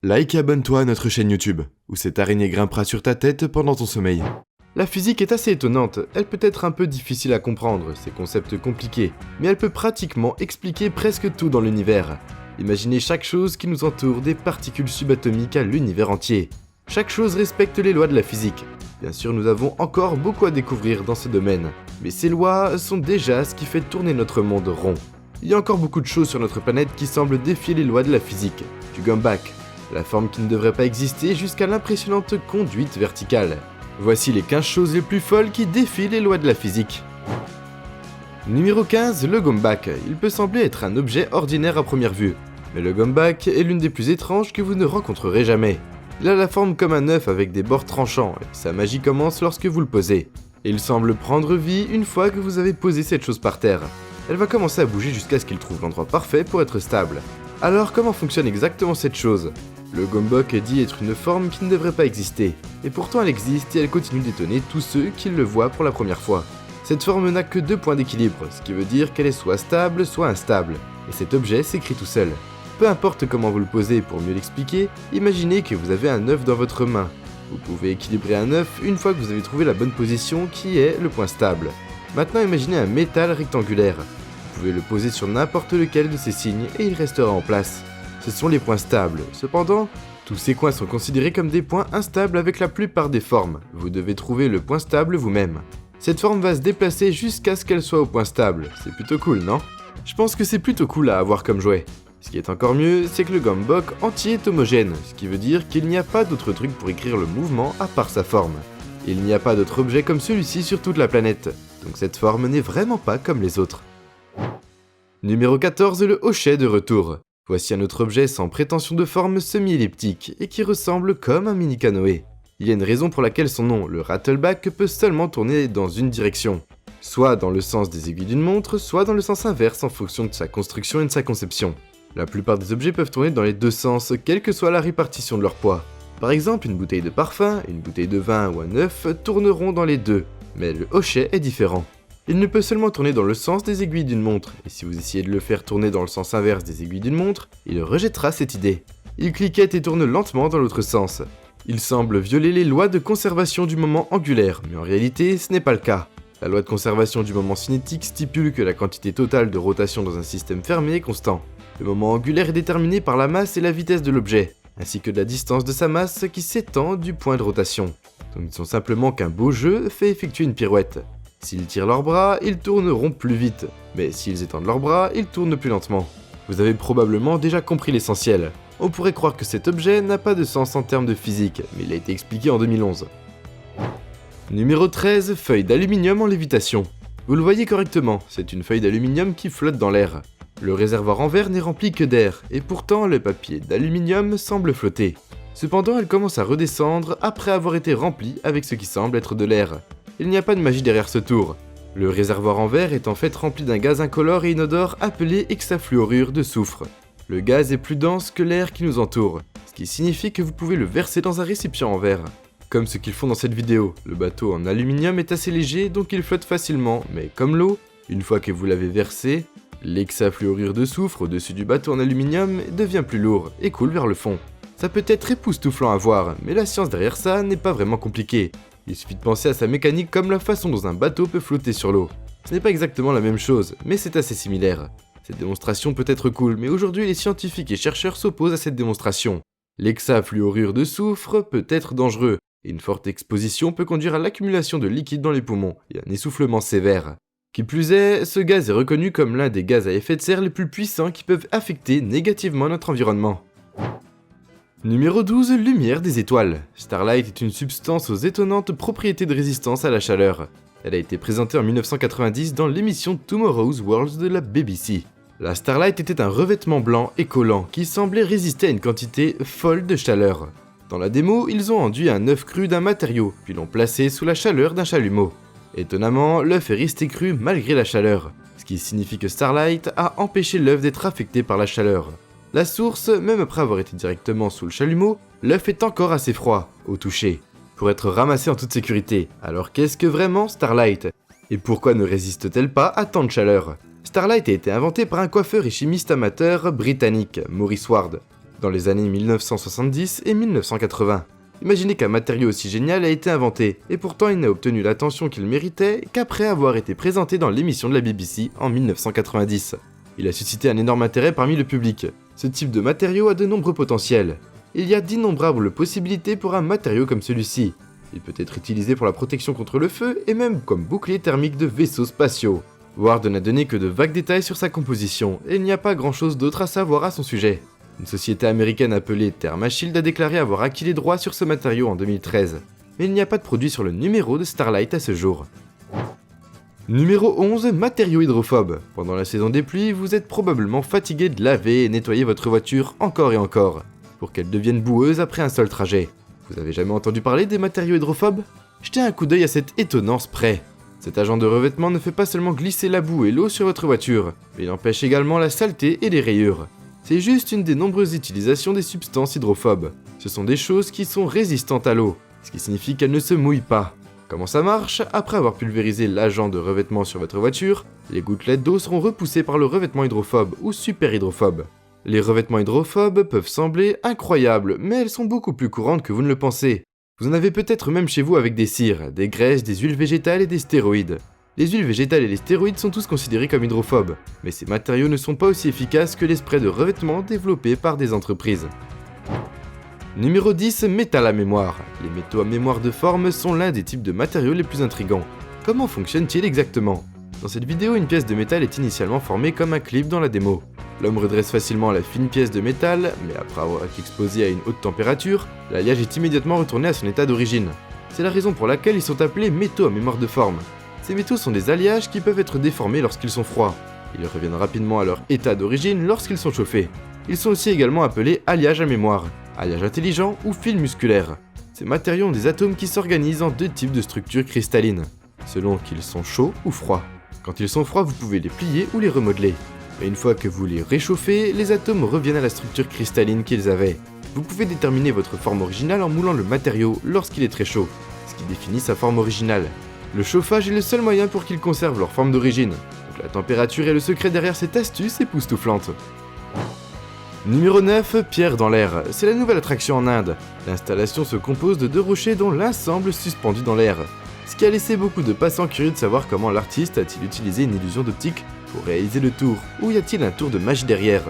Like et abonne-toi à notre chaîne YouTube, où cette araignée grimpera sur ta tête pendant ton sommeil. La physique est assez étonnante, elle peut être un peu difficile à comprendre, ses concepts compliqués, mais elle peut pratiquement expliquer presque tout dans l'univers. Imaginez chaque chose qui nous entoure, des particules subatomiques à l'univers entier. Chaque chose respecte les lois de la physique. Bien sûr, nous avons encore beaucoup à découvrir dans ce domaine, mais ces lois sont déjà ce qui fait tourner notre monde rond. Il y a encore beaucoup de choses sur notre planète qui semblent défier les lois de la physique, du Gumball, la forme qui ne devrait pas exister jusqu'à l'impressionnante conduite verticale. Voici les 15 choses les plus folles qui défient les lois de la physique. Numéro 15, le Gumball. Il peut sembler être un objet ordinaire à première vue, mais le Gumball est l'une des plus étranges que vous ne rencontrerez jamais. Il a la forme comme un œuf avec des bords tranchants, et sa magie commence lorsque vous le posez. Il semble prendre vie une fois que vous avez posé cette chose par terre. Elle va commencer à bouger jusqu'à ce qu'il trouve l'endroit parfait pour être stable. Alors comment fonctionne exactement cette chose ? Le Gumball dit être une forme qui ne devrait pas exister, et pourtant elle existe et elle continue d'étonner tous ceux qui le voient pour la première fois. Cette forme n'a que 2 points d'équilibre, ce qui veut dire qu'elle est soit stable, soit instable, et cet objet s'écrit tout seul. Peu importe comment vous le posez pour mieux l'expliquer, imaginez que vous avez un œuf dans votre main. Vous pouvez équilibrer un œuf une fois que vous avez trouvé la bonne position qui est le point stable. Maintenant imaginez un métal rectangulaire. Vous pouvez le poser sur n'importe lequel de ces signes et il restera en place. Ce sont les points stables. Cependant, tous ces coins sont considérés comme des points instables avec la plupart des formes. Vous devez trouver le point stable vous-même. Cette forme va se déplacer jusqu'à ce qu'elle soit au point stable. C'est plutôt cool, non ? Je pense que c'est plutôt cool à avoir comme jouet. Ce qui est encore mieux, c'est que le Gumball entier est homogène, ce qui veut dire qu'il n'y a pas d'autre truc pour écrire le mouvement à part sa forme. Il n'y a pas d'autre objet comme celui-ci sur toute la planète, donc cette forme n'est vraiment pas comme les autres. Numéro 14, le hochet de retour. Voici un autre objet sans prétention de forme semi-elliptique et qui ressemble comme un mini-canoë. Il y a une raison pour laquelle son nom, le rattleback, peut seulement tourner dans une direction. Soit dans le sens des aiguilles d'une montre, soit dans le sens inverse en fonction de sa construction et de sa conception. La plupart des objets peuvent tourner dans les 2 sens, quelle que soit la répartition de leur poids. Par exemple, une bouteille de parfum, une bouteille de vin ou un œuf tourneront dans les 2, mais le hochet est différent. Il ne peut seulement tourner dans le sens des aiguilles d'une montre, et si vous essayez de le faire tourner dans le sens inverse des aiguilles d'une montre, il rejettera cette idée. Il cliquette et tourne lentement dans l'autre sens. Il semble violer les lois de conservation du moment angulaire, mais en réalité, ce n'est pas le cas. La loi de conservation du moment cinétique stipule que la quantité totale de rotation dans un système fermé est constant. Le moment angulaire est déterminé par la masse et la vitesse de l'objet, ainsi que de la distance de sa masse qui s'étend du point de rotation. Donc ils sont simplement qu'un beau jeu fait effectuer une pirouette. S'ils tirent leurs bras, ils tourneront plus vite, mais s'ils étendent leurs bras, ils tournent plus lentement. Vous avez probablement déjà compris l'essentiel. On pourrait croire que cet objet n'a pas de sens en termes de physique, mais il a été expliqué en 2011. Numéro 13, feuille d'aluminium en lévitation. Vous le voyez correctement, c'est une feuille d'aluminium qui flotte dans l'air. Le réservoir en verre n'est rempli que d'air, et pourtant le papier d'aluminium semble flotter. Cependant, elle commence à redescendre après avoir été remplie avec ce qui semble être de l'air. Il n'y a pas de magie derrière ce tour. Le réservoir en verre est en fait rempli d'un gaz incolore et inodore appelé hexafluorure de soufre. Le gaz est plus dense que l'air qui nous entoure, ce qui signifie que vous pouvez le verser dans un récipient en verre. Comme ce qu'ils font dans cette vidéo, le bateau en aluminium est assez léger donc il flotte facilement, mais comme l'eau, une fois que vous l'avez versé, l'hexafluorure de soufre au-dessus du bateau en aluminium devient plus lourd et coule vers le fond. Ça peut être époustouflant à voir, mais la science derrière ça n'est pas vraiment compliquée. Il suffit de penser à sa mécanique comme la façon dont un bateau peut flotter sur l'eau. Ce n'est pas exactement la même chose, mais c'est assez similaire. Cette démonstration peut être cool, mais aujourd'hui les scientifiques et chercheurs s'opposent à cette démonstration. L'hexafluorure de soufre peut être dangereux, et une forte exposition peut conduire à l'accumulation de liquide dans les poumons et un essoufflement sévère. Qui plus est, ce gaz est reconnu comme l'un des gaz à effet de serre les plus puissants qui peuvent affecter négativement notre environnement. Numéro 12, lumière des étoiles. Starlight est une substance aux étonnantes propriétés de résistance à la chaleur. Elle a été présentée en 1990 dans l'émission Tomorrow's World de la BBC. La Starlight était un revêtement blanc et collant qui semblait résister à une quantité folle de chaleur. Dans la démo, ils ont enduit un œuf cru d'un matériau, puis l'ont placé sous la chaleur d'un chalumeau. Étonnamment, l'œuf est resté cru malgré la chaleur, ce qui signifie que Starlight a empêché l'œuf d'être affecté par la chaleur. La source, même après avoir été directement sous le chalumeau, l'œuf est encore assez froid, au toucher, pour être ramassé en toute sécurité. Alors qu'est-ce que vraiment Starlight ? Et pourquoi ne résiste-t-elle pas à tant de chaleur ? Starlight a été inventé par un coiffeur et chimiste amateur britannique, Maurice Ward. dans les années 1970 et 1980. Imaginez qu'un matériau aussi génial a été inventé, et pourtant il n'a obtenu l'attention qu'il méritait qu'après avoir été présenté dans l'émission de la BBC en 1990. Il a suscité un énorme intérêt parmi le public. Ce type de matériau a de nombreux potentiels. Il y a d'innombrables possibilités pour un matériau comme celui-ci. Il peut être utilisé pour la protection contre le feu et même comme bouclier thermique de vaisseaux spatiaux. Ward n'a donné que de vagues détails sur sa composition, et il n'y a pas grand chose d'autre à savoir à son sujet. Une société américaine appelée Thermashield a déclaré avoir acquis les droits sur ce matériau en 2013, mais il n'y a pas de produit sur le numéro de Starlight à ce jour. Numéro 11, matériaux hydrophobes. Pendant la saison des pluies, vous êtes probablement fatigué de laver et nettoyer votre voiture encore et encore, pour qu'elle devienne boueuse après un seul trajet. Vous avez jamais entendu parler des matériaux hydrophobes? Jetez un coup d'œil à cet étonnant spray. Cet agent de revêtement ne fait pas seulement glisser la boue et l'eau sur votre voiture, mais il empêche également la saleté et les rayures. C'est juste une des nombreuses utilisations des substances hydrophobes. Ce sont des choses qui sont résistantes à l'eau, ce qui signifie qu'elles ne se mouillent pas. Comment ça marche? Après avoir pulvérisé l'agent de revêtement sur votre voiture, les gouttelettes d'eau seront repoussées par le revêtement hydrophobe ou super hydrophobe. Les revêtements hydrophobes peuvent sembler incroyables, mais elles sont beaucoup plus courantes que vous ne le pensez. Vous en avez peut-être même chez vous avec des cires, des graisses, des huiles végétales et des stéroïdes. Les huiles végétales et les stéroïdes sont tous considérés comme hydrophobes, mais ces matériaux ne sont pas aussi efficaces que les sprays de revêtement développés par des entreprises. Numéro 10, métal à mémoire. Les métaux à mémoire de forme sont l'un des types de matériaux les plus intrigants. Comment fonctionne-t-il exactement? Dans cette vidéo, une pièce de métal est initialement formée comme un clip dans la démo. L'homme redresse facilement la fine pièce de métal, mais après avoir été exposé à une haute température, l'alliage est immédiatement retourné à son état d'origine. C'est la raison pour laquelle ils sont appelés métaux à mémoire de forme. Ces métaux sont des alliages qui peuvent être déformés lorsqu'ils sont froids. Ils reviennent rapidement à leur état d'origine lorsqu'ils sont chauffés. Ils sont aussi également appelés alliages à mémoire, alliages intelligents ou fils musculaires. Ces matériaux ont des atomes qui s'organisent en deux types de structures cristallines, selon qu'ils sont chauds ou froids. Quand ils sont froids, vous pouvez les plier ou les remodeler. Mais une fois que vous les réchauffez, les atomes reviennent à la structure cristalline qu'ils avaient. Vous pouvez déterminer votre forme originale en moulant le matériau lorsqu'il est très chaud, ce qui définit sa forme originale. Le chauffage est le seul moyen pour qu'ils conservent leur forme d'origine, donc la température est le secret derrière cette astuce époustouflante. Numéro 9, pierre dans l'air. C'est la nouvelle attraction en Inde. L'installation se compose de deux rochers dont l'un semble suspendu dans l'air, ce qui a laissé beaucoup de passants curieux de savoir comment l'artiste a-t-il utilisé une illusion d'optique pour réaliser le tour, ou y a-t-il un tour de magie derrière?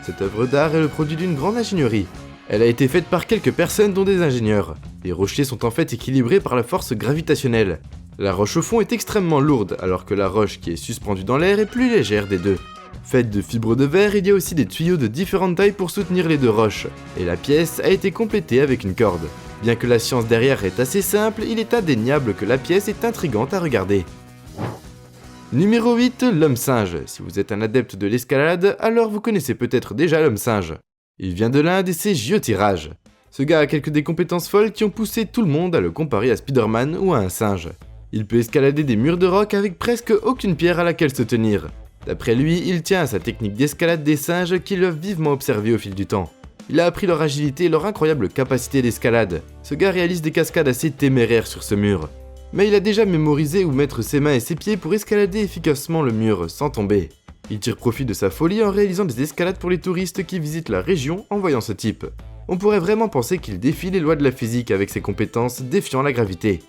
Cette œuvre d'art est le produit d'une grande ingénierie. Elle a été faite par quelques personnes dont des ingénieurs. Les rochers sont en fait équilibrés par la force gravitationnelle. La roche au fond est extrêmement lourde, alors que la roche qui est suspendue dans l'air est plus légère des deux. Faite de fibres de verre, il y a aussi des tuyaux de différentes tailles pour soutenir les deux roches, et la pièce a été complétée avec une corde. Bien que la science derrière est assez simple, il est indéniable que la pièce est intrigante à regarder. Numéro 8, l'homme singe. Si vous êtes un adepte de l'escalade, alors vous connaissez peut-être déjà l'homme singe. Il vient de l'Inde et c'est Jyotiraj. Ce gars a quelques des compétences folles qui ont poussé tout le monde à le comparer à Spider-Man ou à un singe. Il peut escalader des murs de roc avec presque aucune pierre à laquelle se tenir. D'après lui, il tient à sa technique d'escalade des singes qu'il a vivement observé au fil du temps. Il a appris leur agilité et leur incroyable capacité d'escalade. Ce gars réalise des cascades assez téméraires sur ce mur. Mais il a déjà mémorisé où mettre ses mains et ses pieds pour escalader efficacement le mur sans tomber. Il tire profit de sa folie en réalisant des escalades pour les touristes qui visitent la région en voyant ce type. On pourrait vraiment penser qu'il défie les lois de la physique avec ses compétences défiant la gravité.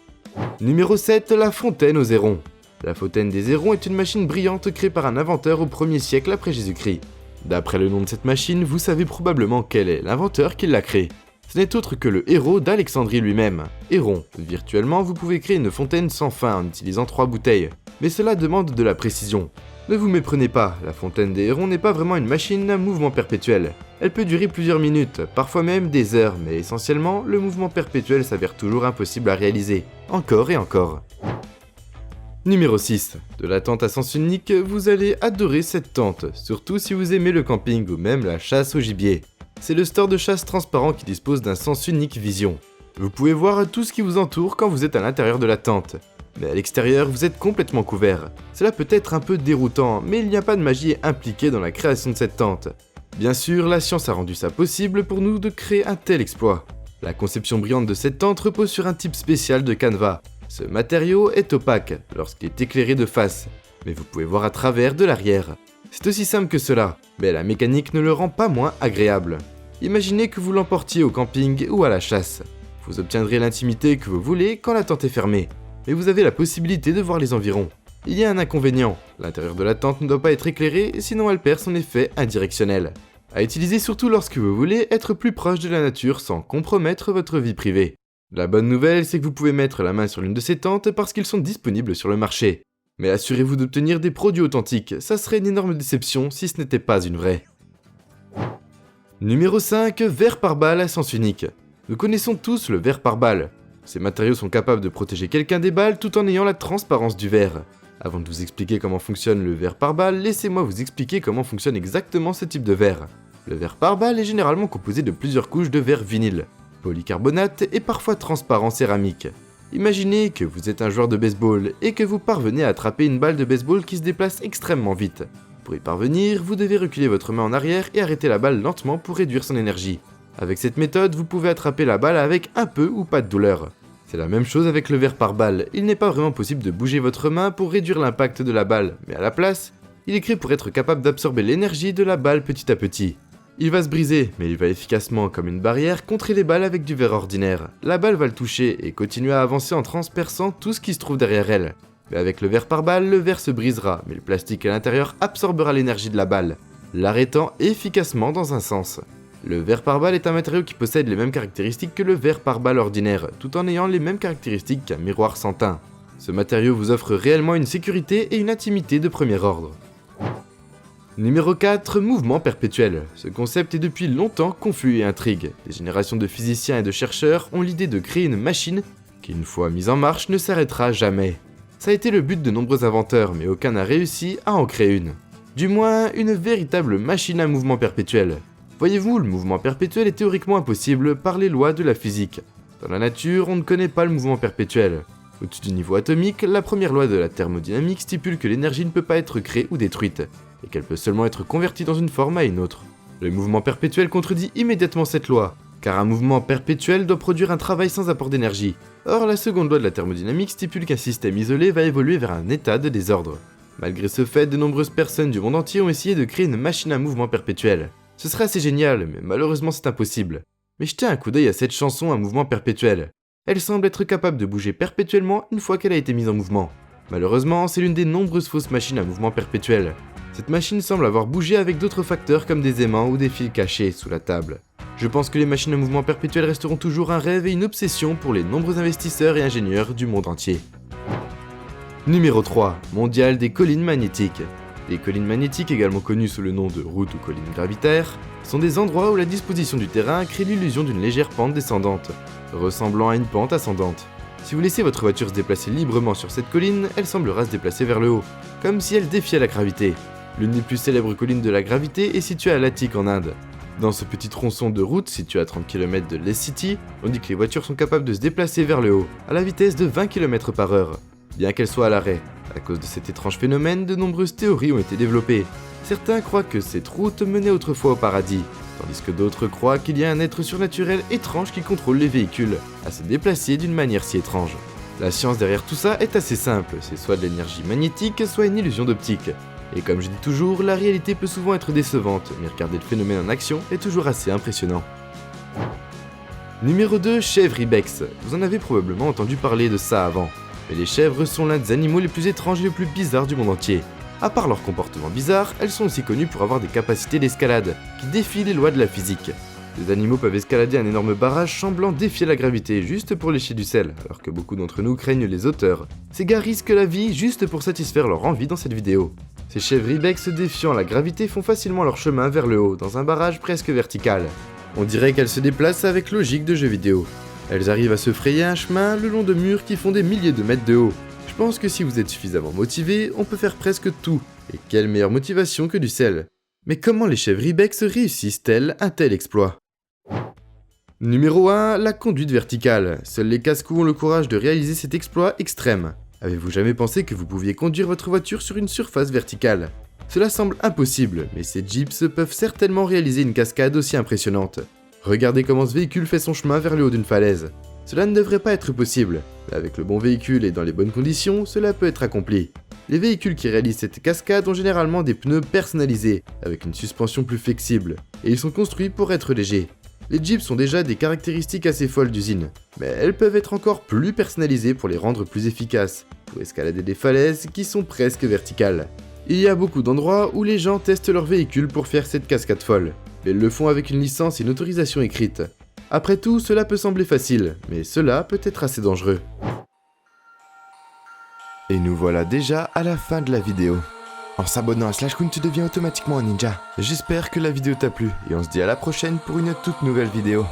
Numéro 7, la fontaine aux hérons. La fontaine des hérons est une machine brillante créée par un inventeur au 1er siècle après Jésus-Christ. D'après le nom de cette machine, vous savez probablement quel est l'inventeur qui l'a créée. Ce n'est autre que le héros d'Alexandrie lui-même. Héron. Virtuellement, vous pouvez créer une fontaine sans fin en utilisant 3 bouteilles. Mais cela demande de la précision. Ne vous méprenez pas, la fontaine des hérons n'est pas vraiment une machine à mouvement perpétuel. Elle peut durer plusieurs minutes, parfois même des heures, mais essentiellement, le mouvement perpétuel s'avère toujours impossible à réaliser. Encore et encore. Numéro 6. De la tente à sens unique, vous allez adorer cette tente, surtout si vous aimez le camping ou même la chasse au gibier. C'est le store de chasse transparent qui dispose d'un sens unique vision. Vous pouvez voir tout ce qui vous entoure quand vous êtes à l'intérieur de la tente. Mais à l'extérieur, vous êtes complètement couvert. Cela peut être un peu déroutant, mais il n'y a pas de magie impliquée dans la création de cette tente. Bien sûr, la science a rendu ça possible pour nous de créer un tel exploit. La conception brillante de cette tente repose sur un type spécial de canevas. Ce matériau est opaque lorsqu'il est éclairé de face, mais vous pouvez voir à travers de l'arrière. C'est aussi simple que cela, mais la mécanique ne le rend pas moins agréable. Imaginez que vous l'emportiez au camping ou à la chasse. Vous obtiendrez l'intimité que vous voulez quand la tente est fermée, mais vous avez la possibilité de voir les environs. Il y a un inconvénient, l'intérieur de la tente ne doit pas être éclairé, sinon elle perd son effet indirectionnel. À utiliser surtout lorsque vous voulez être plus proche de la nature sans compromettre votre vie privée. La bonne nouvelle, c'est que vous pouvez mettre la main sur l'une de ces tentes parce qu'ils sont disponibles sur le marché. Mais assurez-vous d'obtenir des produits authentiques, ça serait une énorme déception si ce n'était pas une vraie. Numéro 5, verre par balle à sens unique. Nous connaissons tous le verre par balle. Ces matériaux sont capables de protéger quelqu'un des balles tout en ayant la transparence du verre. Avant de vous expliquer comment fonctionne le verre par balle, laissez-moi vous expliquer comment fonctionne exactement ce type de verre. Le verre par balle est généralement composé de plusieurs couches de verre vinyle, polycarbonate et parfois transparent céramique. Imaginez que vous êtes un joueur de baseball et que vous parvenez à attraper une balle de baseball qui se déplace extrêmement vite. Pour y parvenir, vous devez reculer votre main en arrière et arrêter la balle lentement pour réduire son énergie. Avec cette méthode, vous pouvez attraper la balle avec un peu ou pas de douleur. C'est la même chose avec le verre par balle, il n'est pas vraiment possible de bouger votre main pour réduire l'impact de la balle, mais à la place, il est créé pour être capable d'absorber l'énergie de la balle petit à petit. Il va se briser, mais il va efficacement, comme une barrière, contrer les balles avec du verre ordinaire. La balle va le toucher et continuer à avancer en transperçant tout ce qui se trouve derrière elle. Mais avec le verre par balle, le verre se brisera, mais le plastique à l'intérieur absorbera l'énergie de la balle, l'arrêtant efficacement dans un sens. Le verre par balle est un matériau qui possède les mêmes caractéristiques que le verre par balle ordinaire, tout en ayant les mêmes caractéristiques qu'un miroir sans teint. Ce matériau vous offre réellement une sécurité et une intimité de premier ordre. Numéro 4, mouvement perpétuel. Ce concept est depuis longtemps confus et intrigue. Des générations de physiciens et de chercheurs ont l'idée de créer une machine qui, une fois mise en marche, ne s'arrêtera jamais. Ça a été le but de nombreux inventeurs, mais aucun n'a réussi à en créer une. Du moins, une véritable machine à mouvement perpétuel. Voyez-vous, le mouvement perpétuel est théoriquement impossible par les lois de la physique. Dans la nature, on ne connaît pas le mouvement perpétuel. Au-dessus du niveau atomique, la première loi de la thermodynamique stipule que l'énergie ne peut pas être créée ou détruite, et qu'elle peut seulement être convertie dans une forme à une autre. Le mouvement perpétuel contredit immédiatement cette loi, car un mouvement perpétuel doit produire un travail sans apport d'énergie. Or, la seconde loi de la thermodynamique stipule qu'un système isolé va évoluer vers un état de désordre. Malgré ce fait, de nombreuses personnes du monde entier ont essayé de créer une machine à mouvement perpétuel. Ce serait assez génial, mais malheureusement c'est impossible. Mais jetez un coup d'œil à cette chanson à mouvement perpétuel. Elle semble être capable de bouger perpétuellement une fois qu'elle a été mise en mouvement. Malheureusement, c'est l'une des nombreuses fausses machines à mouvement perpétuel. Cette machine semble avoir bougé avec d'autres facteurs comme des aimants ou des fils cachés sous la table. Je pense que les machines à mouvement perpétuel resteront toujours un rêve et une obsession pour les nombreux investisseurs et ingénieurs du monde entier. Numéro 3. Mondial des collines magnétiques. Les collines magnétiques, également connues sous le nom de routes ou collines gravitaires, sont des endroits où la disposition du terrain crée l'illusion d'une légère pente descendante, ressemblant à une pente ascendante. Si vous laissez votre voiture se déplacer librement sur cette colline, elle semblera se déplacer vers le haut, comme si elle défiait la gravité. L'une des plus célèbres collines de la gravité est située à Latik en Inde. Dans ce petit tronçon de route situé à 30 km de Leh City, on dit que les voitures sont capables de se déplacer vers le haut, à la vitesse de 20 km/h, bien qu'elles soient à l'arrêt. À cause de cet étrange phénomène, de nombreuses théories ont été développées. Certains croient que cette route menait autrefois au paradis, tandis que d'autres croient qu'il y a un être surnaturel étrange qui contrôle les véhicules, à se déplacer d'une manière si étrange. La science derrière tout ça est assez simple, c'est soit de l'énergie magnétique, soit une illusion d'optique. Et comme je dis toujours, la réalité peut souvent être décevante, mais regarder le phénomène en action est toujours assez impressionnant. Numéro 2, chèvre ibex. Vous en avez probablement entendu parler de ça avant. Mais les chèvres sont l'un des animaux les plus étranges et les plus bizarres du monde entier. À part leur comportement bizarre, elles sont aussi connues pour avoir des capacités d'escalade, qui défient les lois de la physique. Ces animaux peuvent escalader un énorme barrage semblant défier la gravité juste pour lécher du sel, alors que beaucoup d'entre nous craignent les hauteurs. Ces gars risquent la vie juste pour satisfaire leur envie dans cette vidéo. Ces chèvres ibex défiant la gravité font facilement leur chemin vers le haut, dans un barrage presque vertical. On dirait qu'elles se déplacent avec logique de jeu vidéo. Elles arrivent à se frayer un chemin le long de murs qui font des milliers de mètres de haut. Je pense que si vous êtes suffisamment motivé, on peut faire presque tout. Et quelle meilleure motivation que du sel. Mais comment les chèvres ibex réussissent-elles un tel exploit ? Numéro 1, la conduite verticale. Seuls les casse-cou ont le courage de réaliser cet exploit extrême. Avez-vous jamais pensé que vous pouviez conduire votre voiture sur une surface verticale ? Cela semble impossible, mais ces jeeps peuvent certainement réaliser une cascade aussi impressionnante. Regardez comment ce véhicule fait son chemin vers le haut d'une falaise. Cela ne devrait pas être possible, mais avec le bon véhicule et dans les bonnes conditions, cela peut être accompli. Les véhicules qui réalisent cette cascade ont généralement des pneus personnalisés, avec une suspension plus flexible, et ils sont construits pour être légers. Les Jeeps ont déjà des caractéristiques assez folles d'usine, mais elles peuvent être encore plus personnalisées pour les rendre plus efficaces, ou escalader des falaises qui sont presque verticales. Il y a beaucoup d'endroits où les gens testent leurs véhicules pour faire cette cascade folle, mais ils le font avec une licence et une autorisation écrite. Après tout, cela peut sembler facile, mais cela peut être assez dangereux. Et nous voilà déjà à la fin de la vidéo. En s'abonnant à Slash Kun, tu deviens automatiquement un ninja. J'espère que la vidéo t'a plu, et on se dit à la prochaine pour une toute nouvelle vidéo.